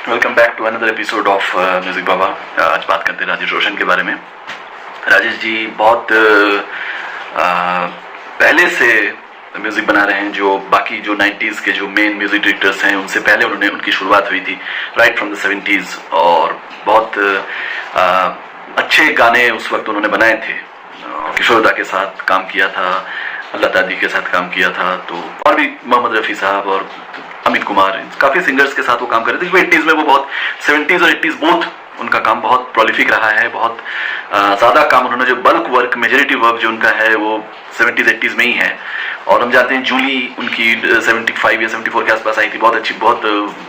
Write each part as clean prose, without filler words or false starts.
Welcome back to another episode of music Baba. आज बात करते हैं राजेश रोशन के बारे में। राजेश जी बहुत पहले से म्यूजिक बना रहे हैं, जो बाकी जो 90s के जो मेन म्यूजिक डायरेक्टर्स हैं उनसे पहले उनकी शुरुआत हुई थी राइट फ्रॉम द 70s, और बहुत अच्छे गाने उस वक्त उन्होंने बनाए थे। किशोर दा के साथ काम किया था, लता दी के साथ काम किया था, तो और भी मोहम्मद रफ़ी साहब और अमित कुमार, काफ़ी सिंगर्स के साथ वो काम कर रहे थे। 80s में वो बहुत 70s और 80s बोथ उनका काम बहुत प्रोलिफिक रहा है। बहुत ज़्यादा काम उन्होंने, जो बल्क वर्क मेजोरिटी वर्क जो उनका है वो 70s 80s में ही है। और हम जानते हैं जूली उनकी 75 या 74 के आसपास आई थी, बहुत अच्छी, बहुत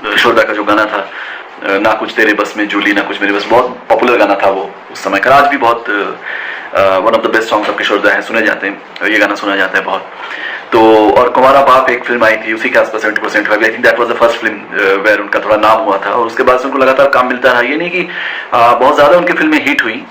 किशोर दा का जो गाना था ना कुछ तेरे बस में जूली ना कुछ मेरे बस, बहुत पॉपुलर गाना था वो उस समय का। आज भी बहुत one of the best songs of Kishore da है, सुने जाते हैं, ये गाना सुना जाता है बहुत। तो और कुमारा बाप एक फिल्म आई थी, उसी के आसपास 70% I think that was the first film where उनका थोड़ा नाम हुआ था, और उसके बाद से उनको लगातार काम मिलता रहा। ये नहीं कि बहुत ज़्यादा उनकी फिल्में हिट हुई,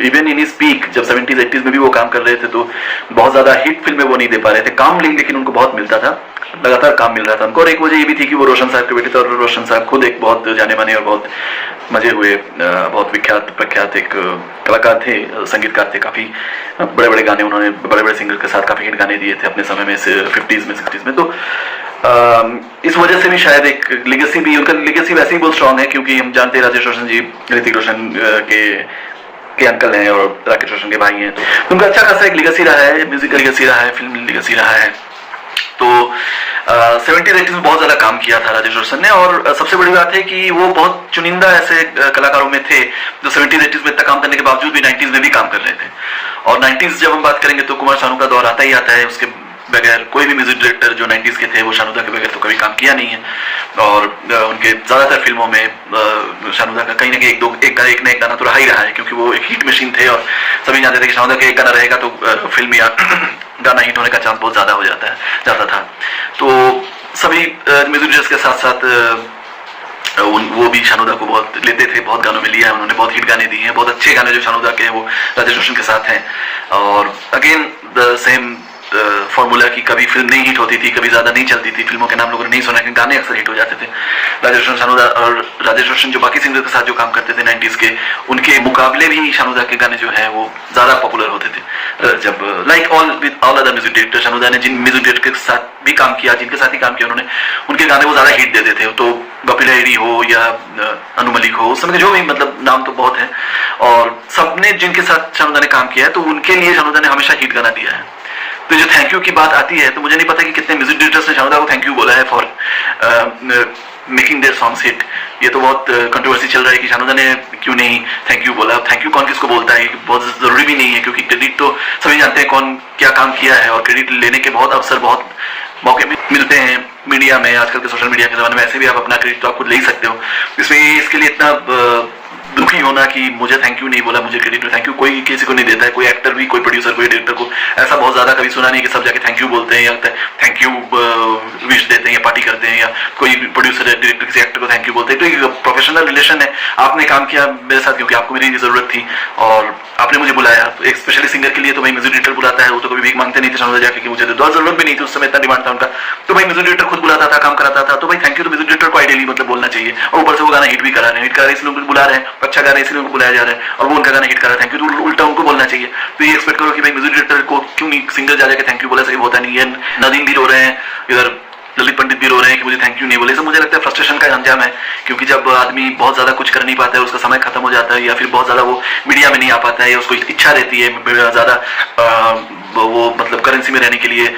इवन इन स्पीक जब 70s 80s में भी वो काम कर रहे थे तो बहुत ज़्यादा हिट फिल्में वो नहीं दे पा रहे थे, काम लेकिन उनको बहुत मिलता था, लगातार काम मिल रहा था उनको। और एक वजह ये भी थी कि वो रोशन साहब के बेटे थे, और रोशन साहब खुद एक बहुत जाने माने और बहुत मजे हुए, बहुत विख्यात प्रख्यात एक कलाकार थे, संगीतकार थे। काफ़ी बड़े बड़े गाने उन्होंने बड़े बड़े सिंगर के साथ काफ़ी हिट गाने दिए थे अपने समय में, 50s में 60s में। तो इस वजह से भी शायद एक लेगेसी भी, उनका लेगेसी वैसे ही बहुत स्ट्रांग है, क्योंकि हम जानते हैं राजेश रोशन जी ऋतिक रोशन के अंकल हैं और राकेश रोशन के भाई हैं, तो उनका अच्छा खासा एक लेगेसी रहा है, म्यूजिकल लेगेसी रहा है, फिल्म लेगेसी रहा है। तो 70s 80s में बहुत ज़्यादा काम किया था राजेश रोशन ने, और सबसे बड़ी बात है कि वो बहुत चुनिंदा ऐसे कलाकारों में थे जो 70s 80s में इतना काम करने के बावजूद भी 90s में भी काम कर रहे थे। और 90s जब हम बात करेंगे तो कुमार शानू का दौर आता ही आता है, उसके बगैर कोई भी म्यूजिक डायरेक्टर जो 90s के थे वो शानू दा के बगैर तो कभी काम किया नहीं है। और उनके ज़्यादातर फिल्मों में शानू दा का कहीं ना कहीं एक ना एक गाना तो रहा ही रहा है, क्योंकि वो एक हिट मशीन थे, और सभी जानते थे कि शानू दा का एक गाना रहेगा तो फिल्म या गाना हिट होने का चांस बहुत ज़्यादा हो जाता था। तो सभी म्यूजिक डायरेक्टर्स के साथ साथ वो भी शानू दा को बहुत लेते थे, बहुत गानों में लिया है उन्होंने, बहुत हिट गाने दिए हैं, बहुत अच्छे गाने जो शानू दा के हैं वो राजेश रोशन के साथ हैं। और अगेन द सेम फॉर्मूला की कभी फिल्म नहीं हिट होती थी, कभी ज़्यादा नहीं चलती थी, फिल्मों के नाम लोगों ने नहीं सुना, लेकिन गाने अक्सर हिट हो जाते थे। राजेश रोशन, शानू दा और राजेश रोशन जो बाकी सिंगर के साथ जो काम करते थे 90s के, उनके मुकाबले भी शानू दा के गाने जो है वो ज़्यादा पॉपुलर होते थे। जब like all other music director, Shanu da ने जिन म्यूजिक डायरेक्टर के साथ भी काम किया, जिनके साथ ही काम किया उन्होंने, उनके गाने वो ज़्यादा हिट देते थे। तो गपी लहरी हो या अनु मलिक हो, उस समय जो भी मतलब नाम तो बहुत है, और सबने जिनके साथ शानू दा ने काम किया है तो उनके लिए शानू दा ने हमेशा हिट गाना दिया है। तो जो थैंक यू की बात आती है तो मुझे नहीं पता कि कितने म्यूजिक डायरेक्टर्स ने शानू दा को थैंक यू बोला है for making their songs hit. ये तो बहुत कंट्रोवर्सी चल रहा है कि शानू दा ने क्यों नहीं थैंक यू बोला। थैंक यू कौन किसको बोलता है, बहुत जरूरी भी नहीं है, क्योंकि क्रेडिट तो सभी जानते हैं कौन क्या काम किया है, और क्रेडिट लेने के बहुत अवसर, बहुत मौके मिलते हैं मीडिया में। आजकल के सोशल मीडिया के ज़माने में ऐसे भी आप अपना क्रेडिट तो आप खुद ले ही सकते हो। इसमें इसके लिए इतना दुखी होना कि मुझे थैंक यू नहीं बोला, मुझे क्रेडिट, थैंक यू कोई किसी को नहीं देता है, कोई एक्टर भी, कोई प्रोड्यूसर, कोई डायरेक्टर को ऐसा बहुत ज़्यादा कभी सुना नहीं कि सब जाके थैंक यू बोलते हैं या थैंक यू विश देते हैं या पार्टी करते हैं, या कोई प्रोड्यूसर डायरेक्टर किसी एक्टर को थैंक यू बोलते हैं। तो एक प्रोफेशनल रिलेशन है, आपने काम किया मेरे साथ क्योंकि आपको मेरी ज़रूरत थी और आपने मुझे बुलाया। एक स्पेशली सिंगर के लिए तो भाई म्यूजिक डायरेक्टर बुलाता है, वो तो कभी भीख मांगते नहीं थे शानू दा जाके कि मुझे तो जरूरत भी नहीं थी, उस समय इतना डिमांड था उनका, तो भाई म्यूजिक डायरेक्टर खुद बुलाता था, काम कराता था। तो भाई थैंक यू तो म्यूजिक डायरेक्टर को आइडियली मतलब बोलना चाहिए, और ऊपर से वो गाना हिट भी करा रहे हैं, हिट करा रहे इसलिए उनको बुला रहे हैं, अच्छा गा रहे हैं इसलिए उनको बुलाया जा रहा है, और वो उनका गाना हिट कर रहा है, थैंक यू तो उल्टा उनको बोलना चाहिए। तो ये एक्सपेक्ट करो कि भाई म्यूजिक डायरेक्टर को क्यों नहीं सिंगर जा जाके थैंक यू बोला, सही होता नहीं है। नदीम भी रो रहे हैं, इधर ललित पंडित भी रो रहे हैं कि मुझे थैंक यू नहीं बोले। सब मुझे लगता है फ्रस्ट्रेशन का अंजाम है, क्योंकि जब आदमी बहुत ज़्यादा कुछ कर नहीं पाता है, उसका समय खत्म हो जाता है, या फिर बहुत ज़्यादा वो मीडिया में नहीं आ पाता है, या उसको इच्छा रहती है ज़्यादा वो मतलब करेंसी में रहने के लिए,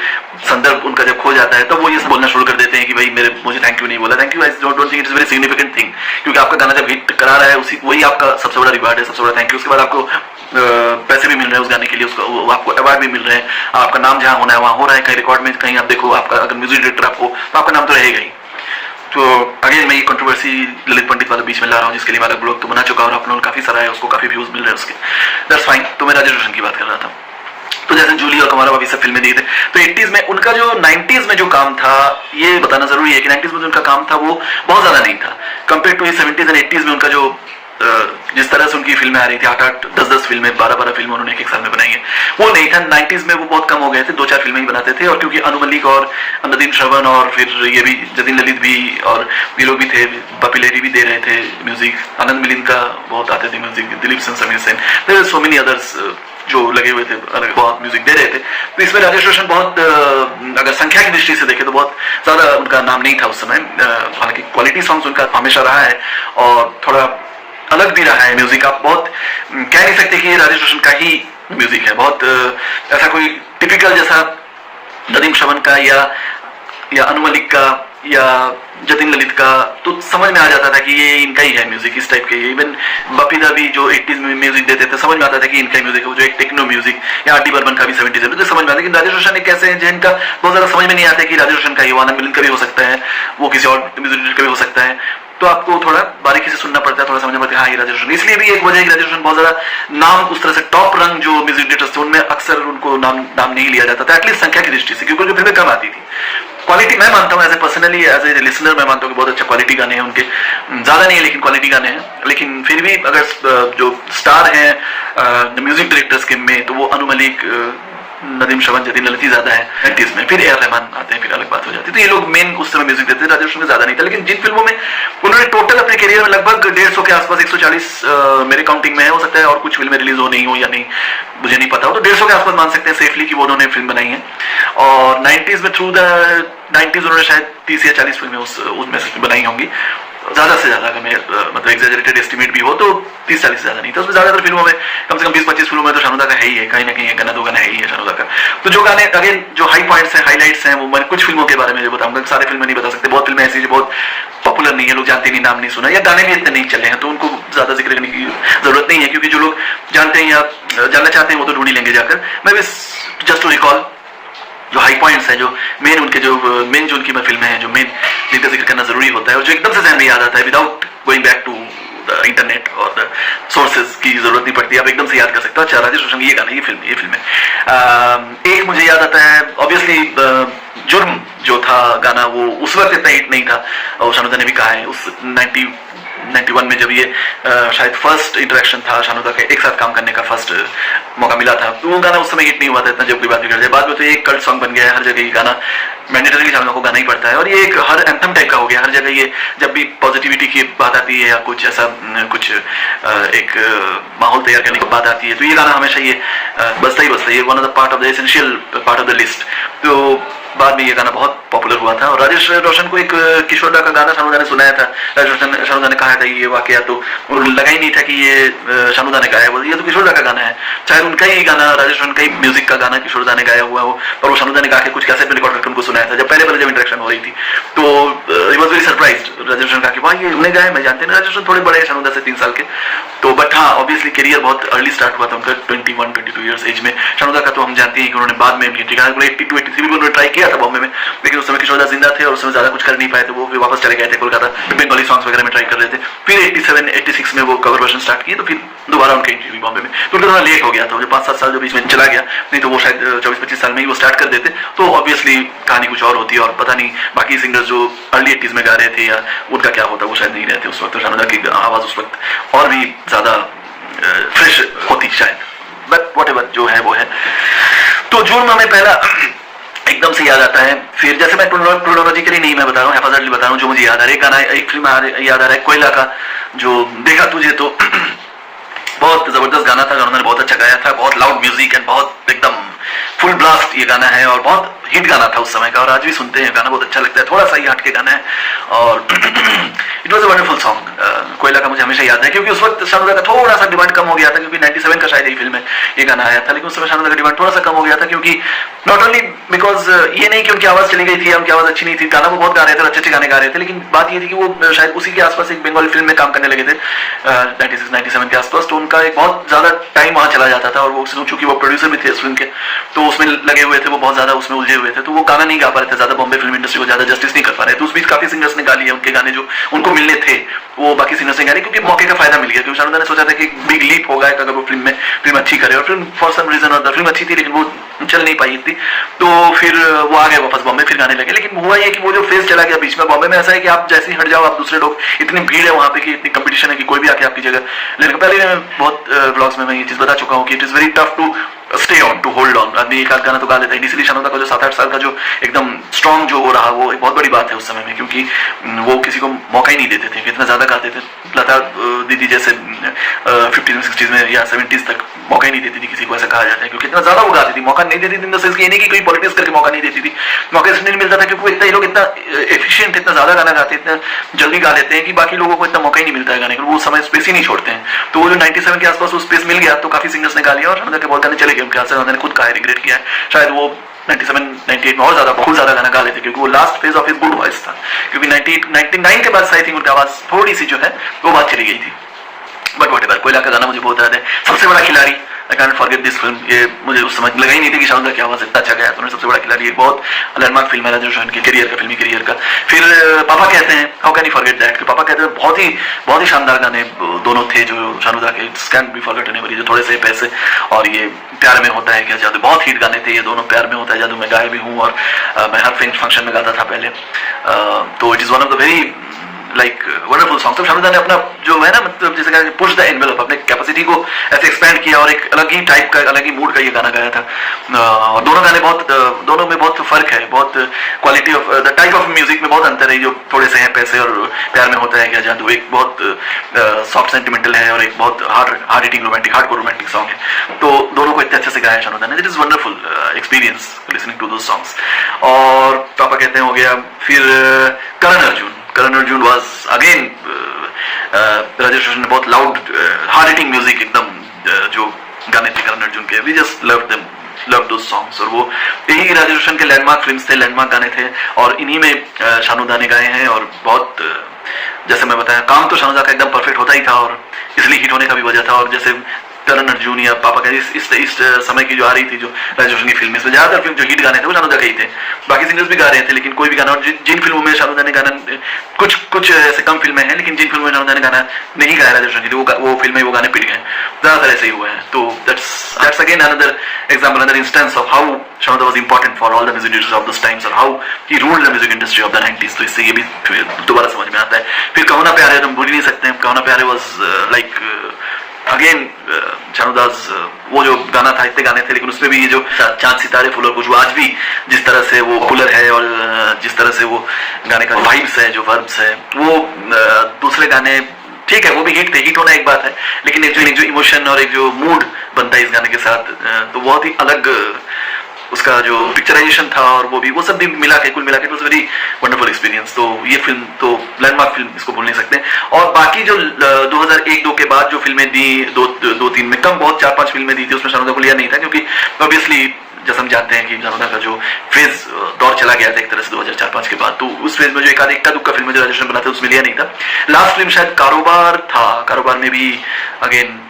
संदर्भ उनका जब खो जाता है, तब वो ये सब बोलना शुरू कर देते हैं कि भाई मुझे थैंक यू नहीं बोला। Thank you I don't think it is very significant thing, क्योंकि आपका गाना जब हिट करा रहा है वही आपका सबसे बड़ा रिवार्ड है, सबसे बड़ा थैंक यू। उसके बाद आपको पैसे भी मिल रहे हैं उस गाने के लिए, उसको आपको अवार्ड भी मिल रहे हैं, आपका नाम जहाँ होना है वहाँ हो रहा है, कहीं रिकॉर्ड में कहीं आप देखो, आपका अगर म्यूजिक डायरेक्टर आपको, तो आपका नाम तो रहेगा ही। तो अगेन मैं ये कंट्रोवर्सी ललित पंडित वाला बीच में ला रहा हूँ, जिसके लिए अलग ब्लॉग तो बना चुका और आप लोगों ने काफ़ी सारा है, उसको काफ़ी व्यूज़ मिल रहे हैं उसके, दैट्स फाइन। तो मैं राजेश रोशन की बात कर रहा था। तो जैसे जूली और कुमारा बाबी सब फिल्में दी थे, तो 80s में उनका जो 90s में जो काम था, ये बताना जरूरी है कि 90s में जो उनका काम था वो बहुत ज़्यादा नहीं था compare to 70s and 80s में उनका जो जिस तरह से उनकी फिल्में आ रही थी, 8-8, 10-10 फिल्में, 12-12 फिल्में उन्होंने एक साल में बनाई है, वो नहीं था। 90s में वो बहुत कम हो गए थे, 2-4 फिल्में ही बनाते थे। और क्योंकि अनु मलिक और नदीम श्रवण और फिर ये भी जतिन ललित भी और ये लोग भी थे, बपी लहरी भी दे रहे थे म्यूजिक, आनंद मिलिंद का बहुत आते थे music, Dilip Sen, Sameer Sen, there so many others जो लगे हुए थे, अलग बहुत म्यूजिक दे रहे थे। तो इसमें राजेश रोशन बहुत, अगर संख्या की दृष्टि से देखें तो बहुत ज्यादा उनका नाम नहीं था उस समय। हालांकि क्वालिटी सॉन्ग्स उनका हमेशा रहा है और थोड़ा अलग भी रहा है म्यूजिक। आप बहुत कह नहीं सकते कि ये राजेश रोशन का ही म्यूजिक है, बहुत ऐसा कोई टिपिकल जैसा नदीम श्रवण का या अनु मलिक का या जतिन ललित का तो समझ में आ जाता था कि ये इनका ही है म्यूजिक, इस टाइप के। इवन बपी दा भी जो 80s में म्यूजिक देते थे, समझ में आता था कि इनका ही म्यूजिक है। वो जो एक टेक्नो म्यूजिक या आर डी बर्मन का भी 70s में, तो समझ में आता है। लेकिन राजेश रोशन एक ऐसे हैं जिनका बहुत ज्यादा समझ में नहीं आता कि राजेश रोशन का ही, आनंद मिलिंद का भी हो सकता है, वो किसी और म्यूजिक का भी हो सकता है। तो आपको थोड़ा बारीकी से सुनना पड़ता है, थोड़ा समझना पड़ता है हाँ ये राजेश रोशन। इसलिए भी एक वजह है कि राजेश रोशन बहुत ज्यादा नाम उस तरह से टॉप रंग जो म्यूजिक डायरेक्टर्स थे उनमें अक्सर उनको नाम नहीं लिया जाता था, एटलीस्ट संख्या की दृष्टि से, क्योंकि उनकी फिल्में कम आती थी। क्वालिटी मैं मानता हूँ as a personally, as a listener मैं मानता हूँ कि बहुत अच्छा क्वालिटी गाने हैं उनके, ज्यादा नहीं है लेकिन क्वालिटी गाने हैं। लेकिन फिर भी अगर जो स्टार हैं म्यूजिक डायरेक्टर्स के में, तो वो अनु मलिक, नदीम श्रवण, जतिन ललित ज्यादा है 90s में, फिर ए.आर. रहमान आते हैं, फिर अलग बात हो जाती है। तो ये लोग मेन उस समय म्यूजिक देते थे, राजेश रोशन में ज्यादा नहीं था। लेकिन जिन फिल्मों में उन्होंने टोटल अपने करियर में लगभग 150 के आसपास, 140 मेरे काउंटिंग में है, हो सकता है और कुछ फिल्में रिलीज हो नहीं हो या नहीं, मुझे नहीं पता हो, तो 150 के आसपास मान सकते हैं सेफली कि वो उन्होंने फिल्म बनाई है। और 90s में थ्रू द 90s उन्होंने शायद 30 या 40 फिल्में उसमें से बनाई होंगी, ज्यादा से ज्यादा। अगर मैं मतलब एग्जैजरेटेड एस्टिमेट भी हो तो 30-40 से ज्यादा नहीं था। उसमें ज्यादातर फिल्मों में कम से कम 20-25 फिल्मों में तो शानुदा का है ही है, कहीं ना कहीं गाना दो गाना है ही है शानुदा का। तो जो गाने अगेन जो हाई पॉइंट्स हैं, हाईलाइट्स हैं, वो मैं कुछ फिल्मों के बारे में जो बताऊंगा, सारे फिल्में नहीं बता सकते, बहुत फिल्में ऐसी जो बहुत पॉपुलर नहीं है, लोग जानते नहीं, नाम नहीं सुना, या गाने भी इतने नहीं चले हैं, तो उनको ज्यादा जिक्र करने की जरूरत नहीं है, क्योंकि जो लोग जानते हैं या जानना चाहते हैं वो तो ढूंढ ही लेंगे जाकर। मैं बस जस्ट टू रिकॉल जो हाई पॉइंट्स हैं, जो मेन उनके जो मेन जो उनकी फिल्में हैं, जो मेन जिनका जिक्र करना जरूरी होता है और जो एकदम से ध्यान में याद आता है without going back to the internet और द सोर्सेज की जरूरत नहीं पड़ती, आप एकदम से याद कर सकते हो। अच्छा, राजेश रोशन की ये गाना, ये फिल्म है। एक मुझे याद आता है ऑब्वियसली जुर्म जो था गाना, वो उस वक्त इतना हिट नहीं था, और शानुदा ने भी कहा है उस 91 में जब ये शायद फर्स्ट इंटरेक्शन था शानुदा का, एक साथ काम करने का फर्स्ट मौका मिला था, तो वो गाना उस समय हिट नहीं हुआ था इतना, जब कोई बात भी कर जाए। बाद में तो ये एक कल्ट सॉन्ग बन गया है, हर जगह ये गाना मैंडेटरी शानुदा को गाना ही पड़ता है, और ये एक हर एंथम टाइप का हो गया हर जगह। ये जब भी पॉजिटिविटी की बात आती है या कुछ ऐसा कुछ एक माहौल तैयार करने की बात आती है, तो ये गाना हमेशा ये बजता ही बजता है, ये one of the part of the essential part of the list. तो बाद में ये गाना बहुत पॉपुलर हुआ था। और राजेश रोशन को एक किशोरदा का गाना शानुदा ने सुनाया था, शानुदा ने कहा था ये वाकया, तो लगा ही नहीं था कि ये शानुदा ने गाया, ये तो किशोरदा का गाना है, शायद उनका ही गाना, राजेश रोशन का ही म्यूजिक का गाना किशोरदा ने गाया हुआ हो, पर वो शानुदा ने गा के कुछ कैसेट में रिकॉर्ड करके उनको सुनाया था, जब पहले जब इंटरेक्शन हो रही थी। तो he was very surprised, Rajesh Roshan का कि वाह ये उन्हें गाया, मैं जानते हैं राजेश रोशन थोड़े बड़े हैं शानुदा से 3 साल के, तो बट हाँ ऑब्वियसली करियर बहुत अर्ली स्टार्ट हुआ था उनका 21-22 ईयर्स एज में। शानुदा का तो हम जानते हैं कि उन्होंने बाद में 82-83 में उन्होंने ट्राई किया था बॉम्बे में, लेकिन उस समय किशोरदा जिंदा थे और उस समय ज्यादा कुछ कर नहीं पाए थे, वो फिर वापस चले गए थे कोलकाता, बंगाली सॉन्ग्स वगैरह में ट्राई कर रहे थे। फिर 87-86 में वो कवर वर्जन स्टार्ट किए, तो फिर दोबारा उनकी एंट्री हुई बॉम्बे में, तो उनका थोड़ा लेट हो गया था, जो 5-7 साल जो बीच में चला गया, नहीं तो वो शायद 24-25 साल में ही वो स्टार्ट कर देते, तो ऑब्वियसली कहानी कुछ और होती, और पता नहीं बाकी सिंगर्स जो अर्ली 80s में गा रहे थे या उनका क्या होता, वो शायद नहीं रहते उस वक्त, शानुदा की आवाज उस वक्त और भी ज्यादा फ्रेश होती शायद, बट व्हाटएवर जो है वो है। तो जुर्म हमें पहला एकदम से याद आता है, फिर जैसे मैं क्रोनोलॉजिकली नहीं मैं बता रहा हूँ, हैफाजतली बता रहा हूँ, जो मुझे याद आ रहा है गाना, एक फिल्म याद आ रहा है कोयला का, जो देखा तुझे, तो बहुत जबरदस्त गाना था, उन्होंने बहुत अच्छा गाया था, बहुत लाउड म्यूजिक एंड बहुत एकदम फुल ब्लास्ट ये गाना है, और बहुत हिट गाना था उस समय का, और आज भी सुनते हैं गाना बहुत अच्छा लगता है, थोड़ा सा ही हट के गाना है, और it was a wonderful song. कोयला का मुझे हमेशा याद है, क्योंकि उस वक्त शानुदा का थोड़ा सा डिमांड कम हो गया था, क्योंकि 97 का शायद यही फिल्म में ये गाना आया था, लेकिन उस समय शानुदा का डिमांड थोड़ा सा कम हो गया था, क्योंकि नॉट ओनली बिकॉज ये नहीं कि उनकी आवाज चली गई थी या उनकी आवाज अच्छी नहीं थी, गाना वो बहुत गा रहे थे, अच्छे गाने गा रहे थे, लेकिन बात ये थी कि वो शायद उसी के आसपास एक बंगाली फिल्म में काम करने लगे थे 96-97 के आसपास, तो उनका एक बहुत ज्यादा टाइम वहां चला जाता था, और वो चूंकि वो प्रोड्यूसर भी थे इस फिल्म के, तो उसमें लगे हुए थे, वो बहुत ज्यादा उसमें उलझे हुए थे, तो वो गाना नहीं गा पा रहे थे, ज्यादा बॉम्बे फिल्म इंडस्ट्री को ज्यादा जस्टिस नहीं कर पा रहे थे। उस बीच काफी सिंगर्स ने गा लिए उनके गाने जो उनको मिलने थे वो बाकी सिंगर्स ने गाने, क्योंकि मौके का फायदा मिल गया, क्योंकि शाहरुख खान ने सोचा था कि बिग लीप होगा अगर वो फिल्म अच्छी करे, और फिल्म फॉर सम रीजन और फिल्म अच्छी थी लेकिन वो चल नहीं पाई इतनी, तो फिर वो आ गए वापस बॉम्बे, फिर गाने लगे। लेकिन हुआ ये कि वो जो फेज चला गया बीच में, बॉम्बे में ऐसा है कि आप जैसे ही हट जाओ आप दूसरे लोग, इतनी भीड़ है वहां पे कि इतनी कंपटीशन है कि कोई भी आके आपकी जगह लेने। पहले मैं बहुत ब्लॉग्स में मैं ये चीज बता चुका हूँ कि it is very tough to stay on, to hold on. आदमी एक आध गाना तो गा लेता है, इसीलिए शानोदा का जो 7-8 साल का जो एकदम स्ट्रॉन्ग जो हो रहा, वो एक बहुत बड़ी बात है उस समय में, क्योंकि वो किसी को मौका ही नहीं देते थे, इतना ज्यादा गाते थे। लता दीदी जैसे 50s 60s में या 70s तक मौका ही नहीं देती थी किसी को, ऐसा कहा जाता है, क्योंकि इतना ज्यादा वो गाती थी, मौका नहीं देती थी इन द सेंस कि नहीं कि कोई पॉलिटिक्स करके मौका नहीं देती थी, मौका इसलिए नहीं मिलता था क्योंकि इतना लोग इतना एफिशिएंट, इतना ज्यादा गाना गाते, इतना जल्दी गा लेते हैं कि बाकी लोगों को इतना मौका ही नहीं मिलता है गाने का, वो समय स्पेस ही नहीं छोड़ते हैं। तो वो जो 97 के आसपास वो स्पेस मिल गया तो काफी सिंगर्स ने गा लिया और शानोदा के बहुत गाने चले गए उनके हाथ से। उन्होंने खुद कहा, रिग्रेट किया है, शायद वो 97-98 में और ज्यादा, बहुत ज्यादा गाना गा लेते, क्योंकि वो last phase of his good voice था, क्योंकि 99 के बाद आई थिंक उनकी आवाज थोड़ी सी जो है वो बात चली गई थी। बट व्हाटएवर, कोयला का गाना मुझे बहुत याद है, सबसे बड़ा खिलाड़ी, I can't forget this film. ये मुझे उस समझ लगा ही नहीं थी कि शानोदा की आवाज इतना अच्छा गया, तो सबसे बड़ा खिलाड़ी एक बहुत लैंडमार्क फिल्म है राजेश रोशन के करियर का, फिल्मी करियर का। फिर पापा कहते हैं, how can you forget that, पापा कहते हैं बहुत ही शानदार गाने दोनों थे जो शानोदा के, कैन बी फॉरगेटन एवर, जो थोड़े से पैसे और ये प्यार में होता है क्या जादू, बहुत हिट गाने थे ये दोनों। प्यार में होता है जादू मैं गाया भी हूँ और मैं हर फंक्शन में गाता था पहले, तो it is one of the very like wonderful song. तो शाहरुख ने अपना जो है ना, मतलब जैसे कहते हैं पुश द एनवेलप, अपने कैपेसिटी को ऐसे एक्सपेंड किया और एक अलग ही टाइप का, अलग ही मूड का ये गाना गाया था। और दोनों गाने दोनों में बहुत फर्क है, बहुत quality of the type of music में बहुत अंतर है, जो थोड़े से हैं पैसे और प्यार में होता है क्या जादू, एक बहुत सॉफ्ट सेंटिमेंटल है और एक बहुत hard hitting romantic, hardcore romantic song है। तो दोनों को इतने अच्छे से गाया शाहरुख ने, it is wonderful experience listening to those songs. और पापा कहते हैं हो गया। फिर करण अर्जुन वाज अगेन, राजेश रोशन ने बहुत लाउड हार्ड हिटिंग म्यूजिक एकदम जो गाने थे करण अर्जुन के, we just love those songs. और वो यही राजेश रोशन के लैंडमार्क फिल्म्स थे, लैंडमार्क गाने थे, और इन्हीं में शानोदा ने गाए हैं। और बहुत जैसे मैं बताया, काम तो शानोदा का एकदम परफेक्ट होता ही था और इसलिए हिट होने का भी वजह था। और जैसे करण अर्जुन या पापा का इस समय की जो आ रही थी जो राजेश रोशन की फिल्म, इसमें ज्यादातर फिल्म जो हिट गाने थे वो शानोदा के ही थे, बाकी सिंगर्स भी गा रहे थे, लेकिन कोई भी गाना, और जिन फिल्मों में शानोदा ने गाना, कुछ ऐसे कम फिल्में हैं लेकिन जिन फिल्मों में शानोदा ने गाना नहीं गाया राजेश रोशन की, वो फिल्में वो गाने पिट गए, ज्यादातर ऐसे ही हुए हैं। तो that's again another example, another instance of how शानोदा was important for all the music directors of this times और how he ruled the music industry of the 90s। तो इससे ये भी दोबारा समझ में आता है। फिर कहो ना प्यारे, हम भूल ही नहीं सकते, कहो ना प्यारे वाज लाइक अगेन शानोदास, वो जो गाना था, इतने गाने थे लेकिन उसमें भी ये जो चांद सितारे फूल और खुशबू, आज भी जिस तरह से वो पॉपुलर है और जिस तरह से वो गाने का वाइब्स है, जो वर्ब्स है, वो दूसरे गाने ठीक है वो भी हिट थे, हिट होना एक बात है, लेकिन एक जो इमोशन और एक जो मूड बनता है इस गाने के साथ, तो बहुत ही अलग उसका जो पिक्चराइजेशन था और वो सब भी मिला के, कुल मिला के, it was very wonderful experience. तो ये फिल्म तो लैंडमार्क फिल्म, इसको भूल नहीं सकते। और बाकी जो 2001-2 के बाद जो फिल्में दी, 2-3 में कम, बहुत 4-5 फिल्में दी थी, उसमें शानोदा को लिया नहीं था, क्योंकि ऑब्वियसली जैसे हम जानते हैं कि शानोदा का जो फेज दौर चला गया था एक तरह से 2004-5 के बाद, तो उस फेज में जो एक दुक्का फिल्म जो राजेश बनाते उसमें लिया नहीं था। लास्ट फिल्म शायद कारोबार था, कारोबार में भी अगेन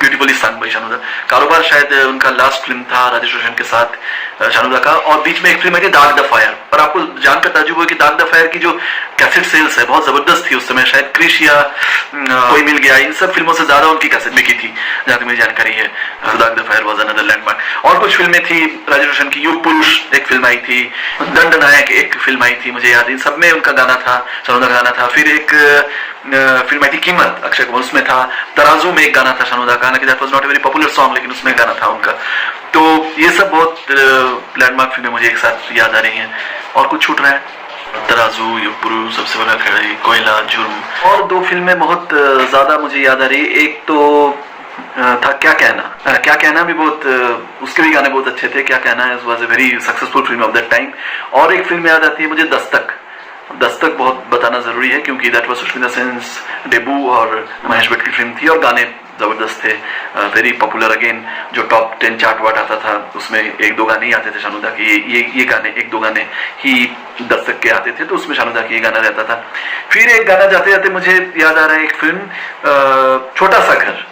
ब्यूटीफुली संग बाय शानोदा। कारोबार शायद उनका लास्ट फिल्म था राजेश रोशन के साथ शानोदा का। और बीच में एक फिल्म है दाग द फायर, पर आपको जानकर ताज्जुब हुआ कि दाग द फायर की जो कैसेट सेल्स है बहुत जबरदस्त थी उस समय, शायद क्रिश या कोई मिल गया, इन सब फिल्मों से ज्यादा उनकी कैसेट बिकी थी जहां तक मेरी जानकारी है। दाग the fire was another landmark. और कुछ फिल्में थी राजेश रोशन की, युग पुरुष एक फिल्म आई थी, दंड नायक एक फिल्म आई थी, मुझे याद, इन सब में उनका गाना था, शानोदा का गाना था। फिर एक फिल्म आई थी कीमत, अक्षय कुमार, उसमें था। तराजू में एक गाना था शानोदा का, हालांकि that was not a very popular song, लेकिन उसमें गाना था उनका। तो ये सब बहुत लैंडमार्क फिल्में मुझे एक साथ याद आ रही हैं। और कुछ छूट रहा है? तराजू, युगपुरुष, सबसे बड़ा खिलाड़ी, कोयला, जुर्म। और 2 फिल्में बहुत ज्यादा मुझे याद आ रही है। एक तो था क्या कहना भी बहुत, उसके भी गाने बहुत अच्छे थे। क्या कहना was a very successful film of that time. और एक फिल्म याद आती है मुझे, दस्तक बहुत बताना जरूरी है क्योंकि that was Sushmita sense debut और महेश भट्ट की फिल्म थी और गाने जबरदस्त थे, वेरी पॉपुलर। अगेन जो टॉप 10 चार्ट वार्ट आता था उसमें 1-2 गाने ही आते थे शानोदा के, ये गाने 1-2 गाने ही दस्तक के आते थे, तो उसमें शानोदा की ये गाना रहता था। फिर एक गाना जाते जाते मुझे याद आ रहा है, एक फिल्म छोटा सा घर,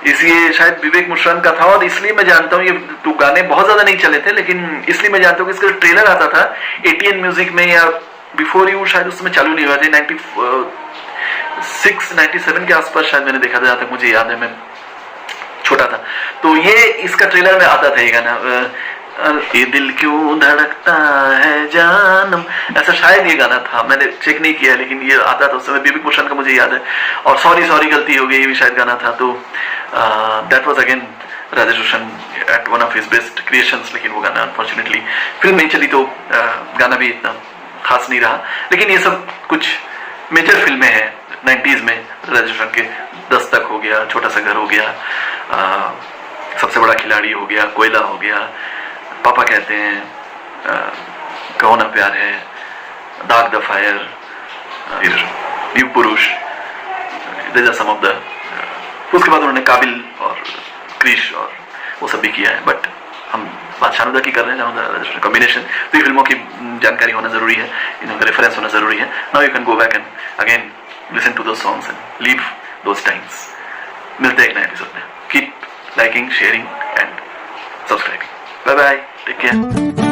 इसलिए शायद विवेक मुश्रन का था और इसलिए मैं जानता हूँ, ये 2 गाने बहुत ज्यादा नहीं चले थे लेकिन इसलिए मैं जानता हूँ कि इसका ट्रेलर आता था एटीएन म्यूजिक में या बिफोर यू शायद उस समय चालू नहीं हुआ था, 96 97 के आसपास शायद मैंने देखा था, जहाँ तक मुझे याद है, मैं छोटा था। तो ये इसका ट्रेलर में आता था ये गाना, ये दिल क्यों धड़कता है जानम, ऐसा शायद ये गाना था, मैंने चेक नहीं किया, लेकिन ये आता था उस समय। बेबी पोषण का मुझे याद है, और सॉरी सॉरी गलती हो गई, ये भी शायद गाना था। तो that was again Rajesh Roshan at one of his best creations. लेकिन वो गाना अनफॉर्चुनेटली फिल्म नहीं चली, तो गाना भी इतना खास नहीं रहा। लेकिन ये सब कुछ मेजर फिल्में हैं 90s में राजेश रोशन के। दस्तक हो गया, छोटा सा घर हो गया, सबसे बड़ा खिलाड़ी हो गया, कोयला हो गया, पापा कहते हैं, कहो ना प्यार है, दाग द फायर, युग पुरुष, these are some of the, उसके बाद उन्होंने काबिल और क्रिश और वो सब भी किया है। बट हम बात शानुदा की कर रहे हैं, कॉम्बिनेशन। तो फिल्मों की जानकारी होना जरूरी है, इनका रेफरेंस होना जरूरी है। Now you can go back and again listen to those songs and live those times. मिलते हैं एक नए एपिसोड में। Keep liking, sharing and subscribing. Bye bye, take care.